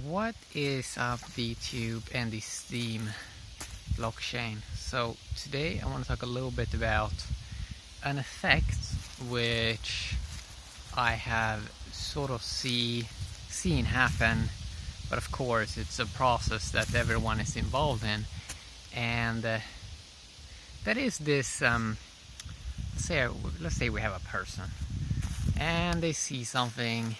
What is up, YouTube and the Steam blockchain? So today I want to talk a little bit about an effect which I have sort of seen happen, but of course it's a process that everyone is involved in, and that is this let's say we have a person and they see something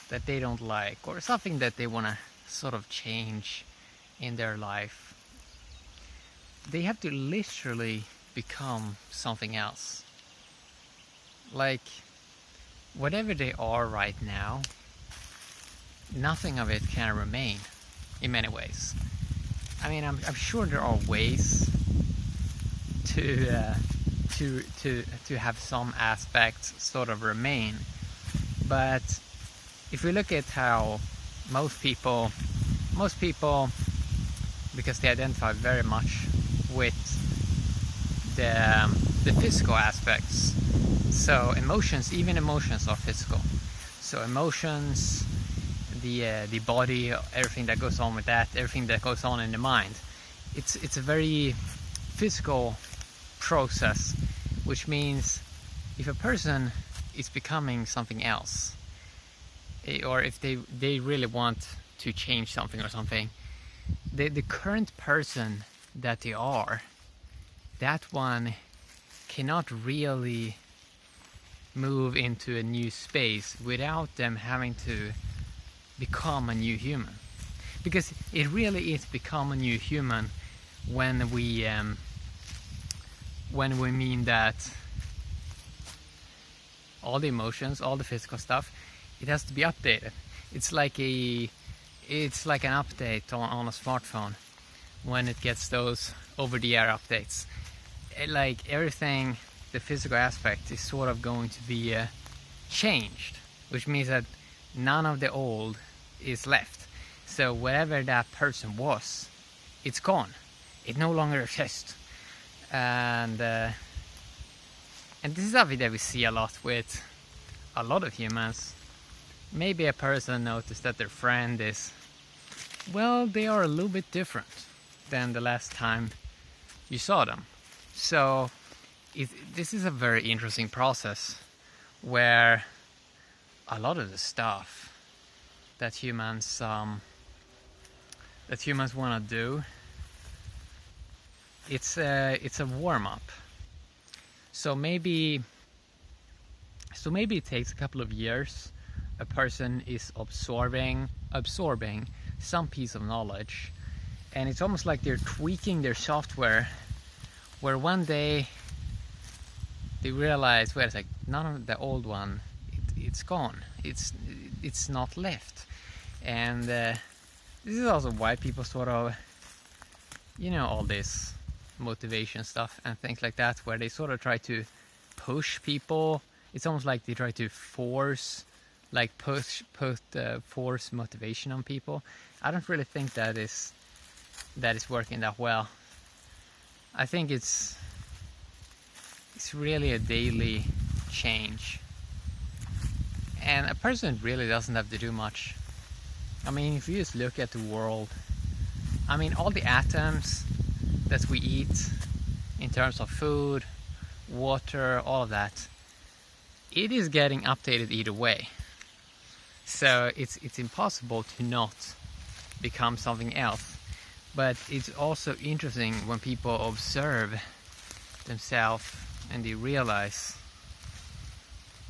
that they don't like, or something that they want to sort of change in their life. They have to literally become something else. Like, whatever they are right now, nothing of it can remain in many ways. I mean, I'm sure there are ways to have some aspects sort of remain, but if we look at how most people, because they identify very much with the physical aspects. So even emotions are physical. So emotions, the body, everything that goes on with that, everything that goes on in the mind, it's a very physical process, which means if a person is becoming something else, or if they really want to change something or something, the current person that they are, that one cannot really move into a new space without them having to become a new human. Because it really is become a new human when we mean that all the emotions, all the physical stuff, it has to be updated. It's like an update on a smartphone when it gets those over-the-air updates. Like everything, the physical aspect is sort of going to be changed, which means that none of the old is left. So whatever that person was, it's gone. It no longer exists. And this is something that we see a lot with a lot of humans. Maybe a person noticed that their friend is, well, they are a little bit different than the last time you saw them. So this is a very interesting process where a lot of the stuff that humans want to do, it's a warm-up. So maybe it takes a couple of years. A person is absorbing some piece of knowledge, and it's almost like they're tweaking their software, where one day they realize, wait a sec, none of the old one, it's gone, it's not left. And this is also why people sort of, all this motivation stuff and things like that, where they sort of try to push people. It's almost like they try to force motivation on people. I don't really think that is working that well. I think it's really a daily change, and a person really doesn't have to do much. I mean, if you just look at the world, I mean, all the atoms that we eat in terms of food, water, all of that, it is getting updated either way. So it's impossible to not become something else. But it's also interesting when people observe themselves and they realize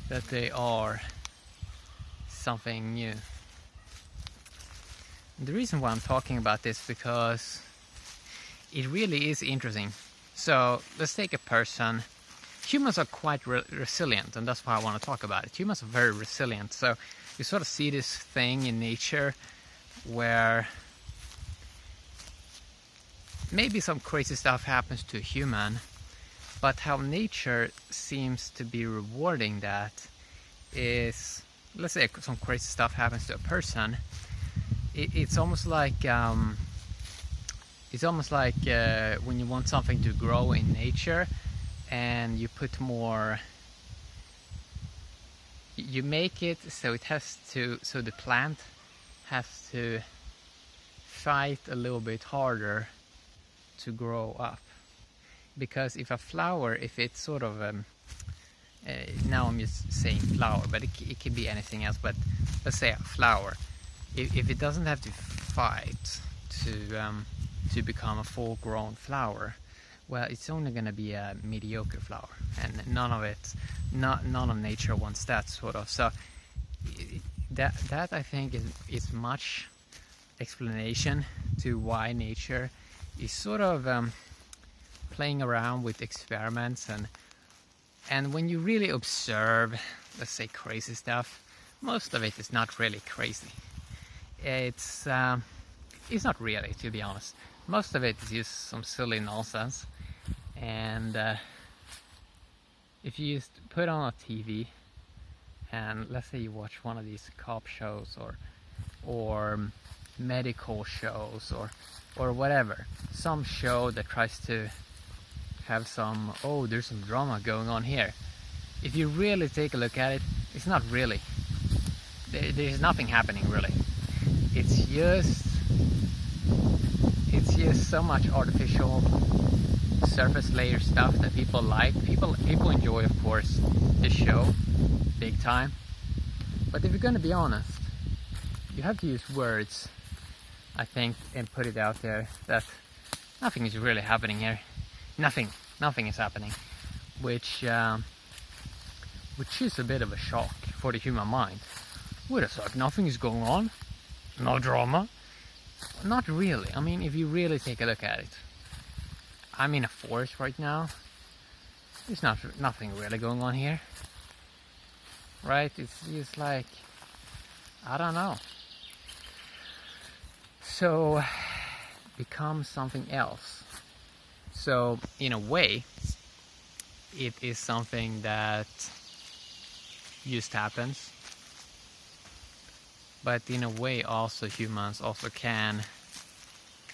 that they are something new. And the reason why I'm talking about this, because it really is interesting. So let's take a person. Humans are quite resilient, and that's why I want to talk about it. Humans are very resilient. So you sort of see this thing in nature where maybe some crazy stuff happens to a human, but how nature seems to be rewarding that is, let's say some crazy stuff happens to a person. It's almost like when you want something to grow in nature, and you put more, you make it so it has to, so the plant has to fight a little bit harder to grow up. Because if a flower, if it's sort of now I'm just saying flower, but it can be anything else, but let's say a flower, if it doesn't have to fight to become a full-grown flower, well, it's only going to be a mediocre flower, and none of nature wants that sort of. So that I think is much explanation to why nature is sort of playing around with experiments, and when you really observe, let's say, crazy stuff, most of it is not really crazy. It's not really, to be honest. Most of it is just some silly nonsense. And if you just put on a TV and let's say you watch one of these cop shows or medical shows or whatever, some show that tries to have some, oh, there's some drama going on here. If you really take a look at it, it's not really. There's nothing happening really. It's just so much artificial surface layer stuff that people like. People enjoy, of course, the show big time. But if you're gonna be honest, you have to use words, I think, and put it out there that nothing is really happening here. Nothing is happening, which is a bit of a shock for the human mind. Wait a sec, nothing is going on? No drama? Not really. I mean, if you really take a look at it, I'm in a forest right now. There's nothing really going on here, right? It's just like, I don't know. So become something else. So in a way, it is something that just happens. But in a way also humans also can,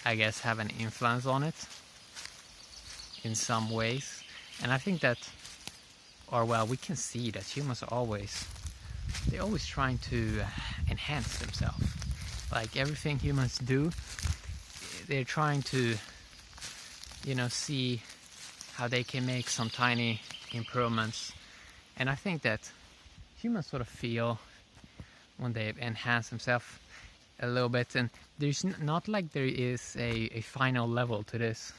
I guess, have an influence on it in some ways. And I think that, or well, we can see that humans are always trying to enhance themselves. Like everything humans do, they're trying to, see how they can make some tiny improvements. And I think that humans sort of feel when they enhance themselves a little bit, and there's not like there is a final level to this.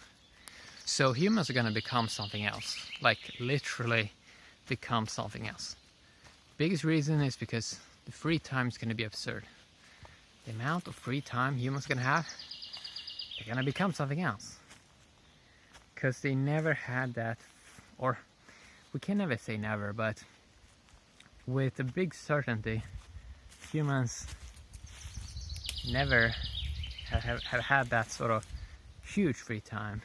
So humans are going to become something else, like literally become something else. Biggest reason is because the free time is going to be absurd. The amount of free time humans are going to have, they're going to become something else. Because they never had that, or we can never say never, but with a big certainty, humans never have had that sort of huge free time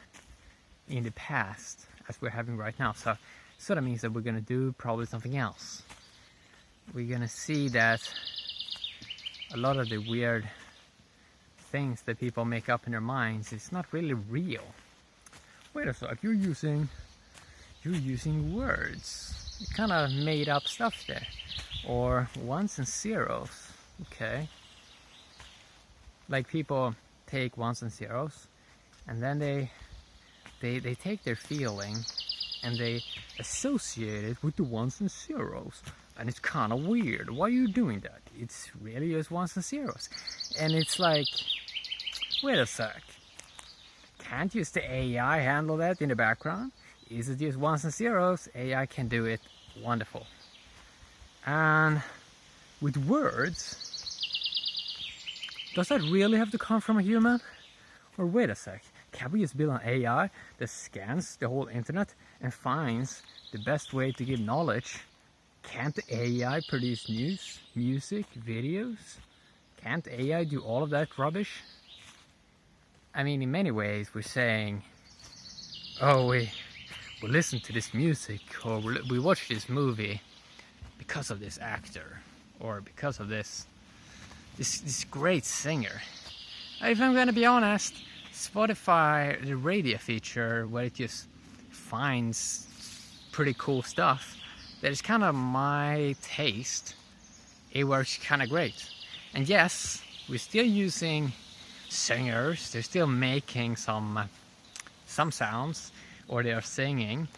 in the past as we're having right now. So sort of means that we're going to do probably something else. We're going to see that a lot of the weird things that people make up in their minds is not really real. Wait a sec, you're using words. You kind of made up stuff there. Or ones and zeros. Okay. Like people take ones and zeros and then they take their feeling and they associate it with the ones and zeros. And it's kind of weird. Why are you doing that? It's really just ones and zeros. And it's like, wait a sec. Can't just the AI handle that in the background? Is it just ones and zeros? AI can do it. Wonderful. And with words, does that really have to come from a human? Or wait a sec, can we just build an AI that scans the whole internet and finds the best way to give knowledge? Can't the AI produce news, music, videos? Can't AI do all of that rubbish? I mean, in many ways we're saying, oh, we listen to this music, or we watch this movie because of this actor, or because of this great singer. If I'm gonna be honest, Spotify, the radio feature where it just finds pretty cool stuff that is kind of my taste, it works kind of great. And yes, We're still using singers. They're still making some sounds, or they are singing,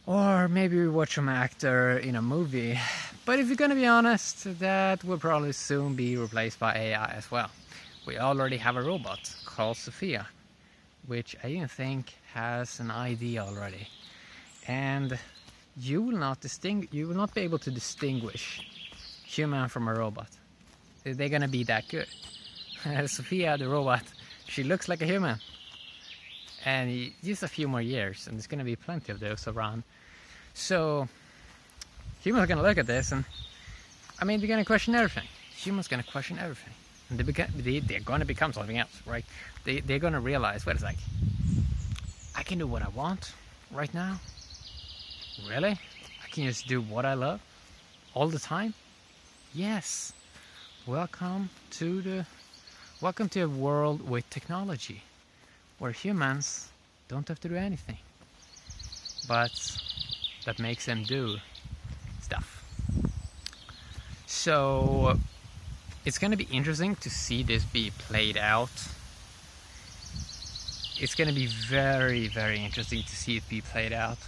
or maybe we watch some actor in a movie. But if you're gonna be honest, that will probably soon be replaced by AI as well. We already have a robot called Sophia, which I even think has an ID already, and you will not be able to distinguish human from a robot. They're gonna be that good. Sophia the robot, she looks like a human, and just a few more years and there's gonna be plenty of those around. So humans are gonna look at this, and I mean, they're gonna question everything. Humans are gonna question everything, and they're gonna become something else, right? They're gonna realize, wait a sec, I can do what I want right now. Really? I can just do what I love all the time? Yes. Welcome to a world with technology where humans don't have to do anything, but that makes them do stuff. So it's going to be interesting to see this be played out. It's going to be very, very interesting to see it be played out.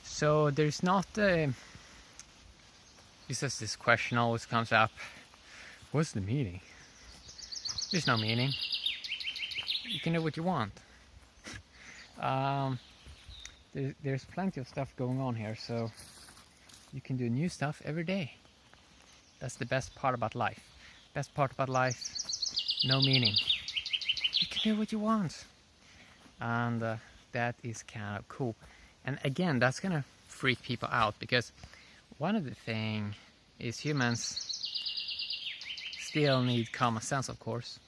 So there's not this question always comes up, what's the meaning? There's no meaning. You can do what you want. There's plenty of stuff going on here, so you can do new stuff every day. That's the best part about life. Best part about life, no meaning. You can do what you want. And that is kind of cool. And again, that's gonna freak people out, because one of the things is humans still need common sense, of course.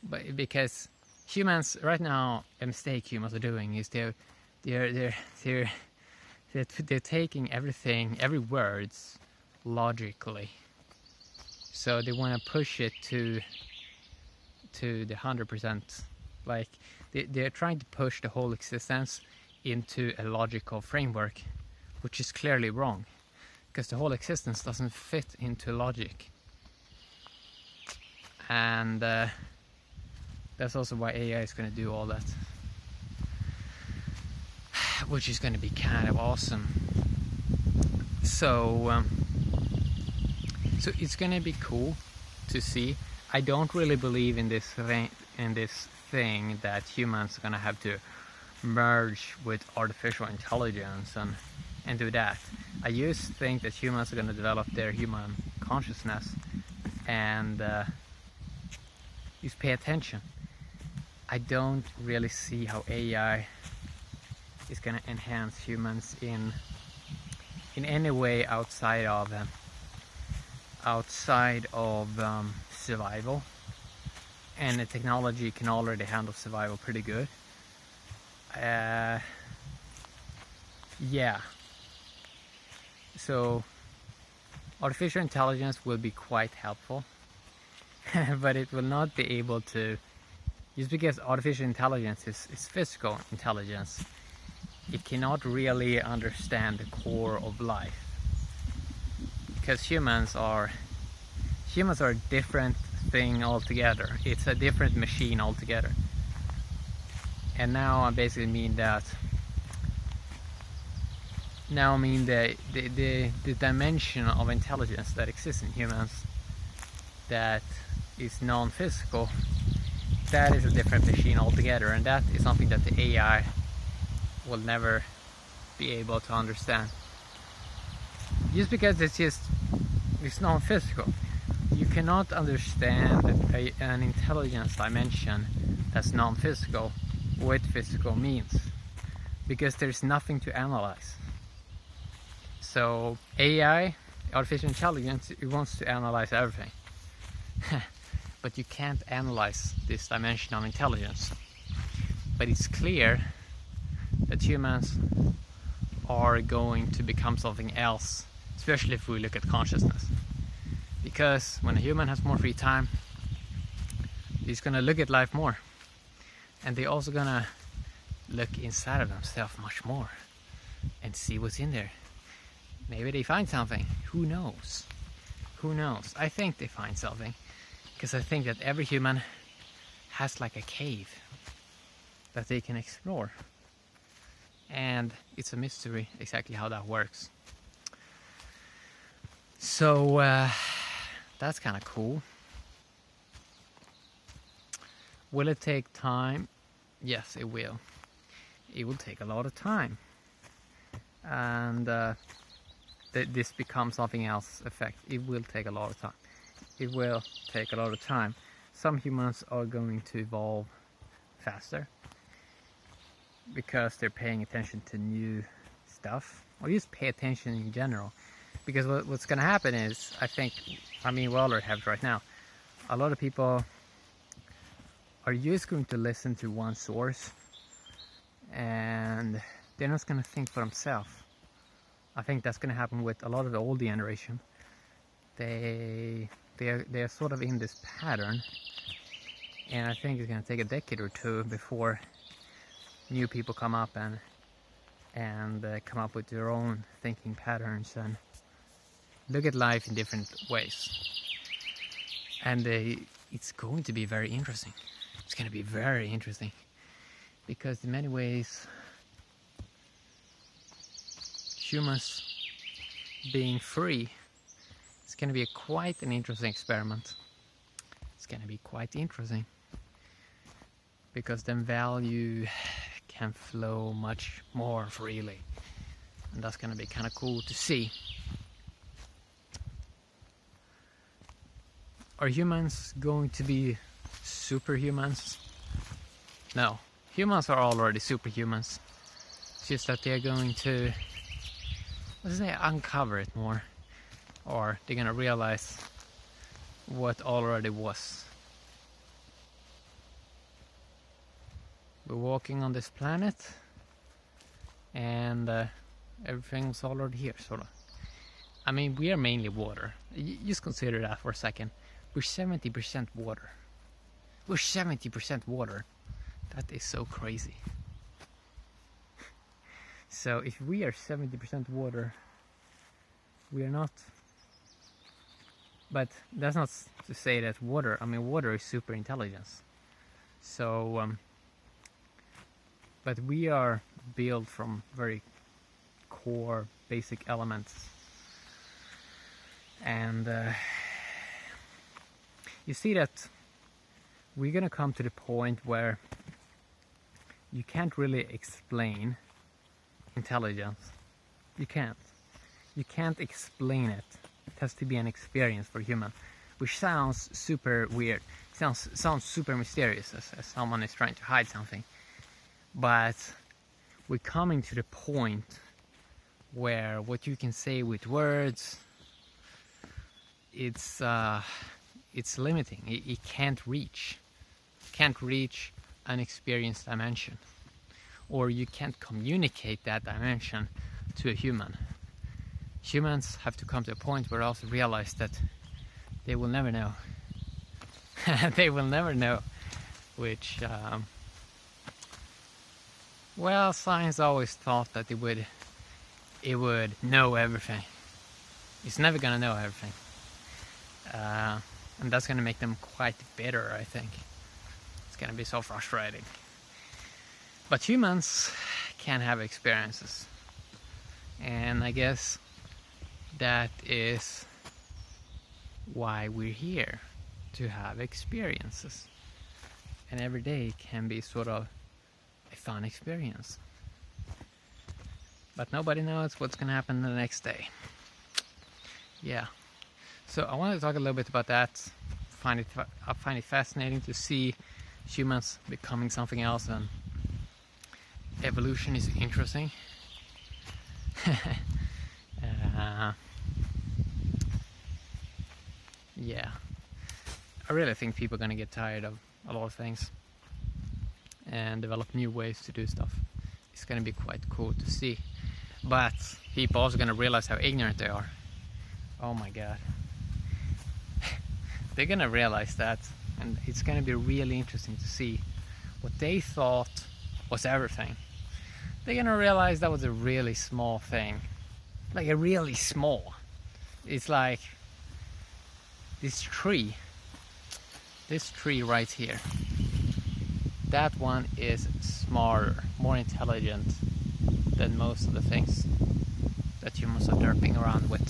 But because humans right now, a mistake humans are doing is they're taking everything, every words logically. So they want to push it to the 100%. Like they're trying to push the whole existence into a logical framework, which is clearly wrong, because the whole existence doesn't fit into logic. And that's also why AI is going to do all that, which is going to be kind of awesome. So it's going to be cool to see. I don't really believe in this thing that humans are going to have to merge with artificial intelligence and do that. I just think that humans are going to develop their human consciousness and just pay attention. I don't really see how AI is going to enhance humans in any way outside of survival, and the technology can already handle survival pretty good. Yeah. So artificial intelligence will be quite helpful, but it will not be able to, just because artificial intelligence is physical intelligence, it cannot really understand the core of life, because humans are a different thing altogether. It's a different machine altogether. And now I basically mean that. Now I mean the dimension of intelligence that exists in humans that is non-physical. That is a different machine altogether, and that is something that the AI will never be able to understand. Just because it's non-physical. You cannot understand an intelligence dimension that's non-physical with physical means, because there's nothing to analyze. So AI, artificial intelligence, it wants to analyze everything. But you can't analyze this dimension of intelligence. But it's clear that humans are going to become something else, especially if we look at consciousness. Because when a human has more free time, he's gonna look at life more. And they're also gonna look inside of themselves much more and see what's in there. Maybe they find something. Who knows? Who knows? I think they find something, because I think that every human has like a cave that they can explore, and it's a mystery exactly how that works. So that's kind of cool. Will it take time? Yes, it will. It will take a lot of time, and this becomes something else effect. It will take a lot of time. It will take a lot of time. Some humans are going to evolve faster because they're paying attention to new stuff, or just pay attention in general. Because what's going to happen is, we already have it right now. A lot of people are just going to listen to one source, and they're not going to think for themselves. I think that's going to happen with a lot of the old generation. They're sort of in this pattern, and I think it's going to take a decade or two before new people come up and come up with their own thinking patterns and look at life in different ways. And it's going to be very interesting. It's going to be very interesting, because in many ways humans being free, it's going to be quite an interesting experiment. It's going to be quite interesting, because then value can flow much more freely, and that's going to be kind of cool to see. Are humans going to be superhumans? No, humans are already superhumans. It's just that they're going to, uncover it more, or they're gonna realize what already was. We're walking on this planet, and everything's already here, sort of. We are mainly water. Just consider that for a second. We're 70% water. We're 70% water. That is so crazy. So if we are 70% water, we are not. But that's not to say that water, water is super intelligence. So, but we are built from very core basic elements. And you see that we're gonna come to the point where you can't really explain intelligence. You can't explain it. It has to be an experience for human, which sounds super weird. Sounds super mysterious, as someone is trying to hide something. But we're coming to the point where what you can say with words, it's limiting. It can't reach an experienced dimension, or you can't communicate that dimension to a human. Humans have to come to a point where they also realize that they will never know. They will never know, which science always thought that it would know everything. It's never gonna know everything. And that's going to make them quite bitter, I think. It's going to be so frustrating. But humans can have experiences. And I guess that is why we're here, to have experiences. And every day can be sort of a fun experience. But nobody knows what's going to happen the next day. Yeah. So I wanted to talk a little bit about that. I find it fascinating to see humans becoming something else, and evolution is interesting. Yeah, I really think people are gonna get tired of a lot of things and develop new ways to do stuff. It's gonna be quite cool to see, but people are also gonna realize how ignorant they are. Oh my god. They're gonna realize that, and it's gonna be really interesting to see what they thought was everything. They're gonna realize that was a really small thing like a really small. It's like this tree right here. That one is smarter, more intelligent than most of the things that humans are derping around with.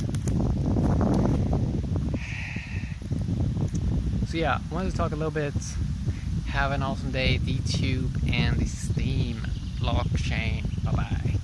So yeah, I wanted to talk a little bit. Have an awesome day, DTube and the Steam blockchain. Bye bye.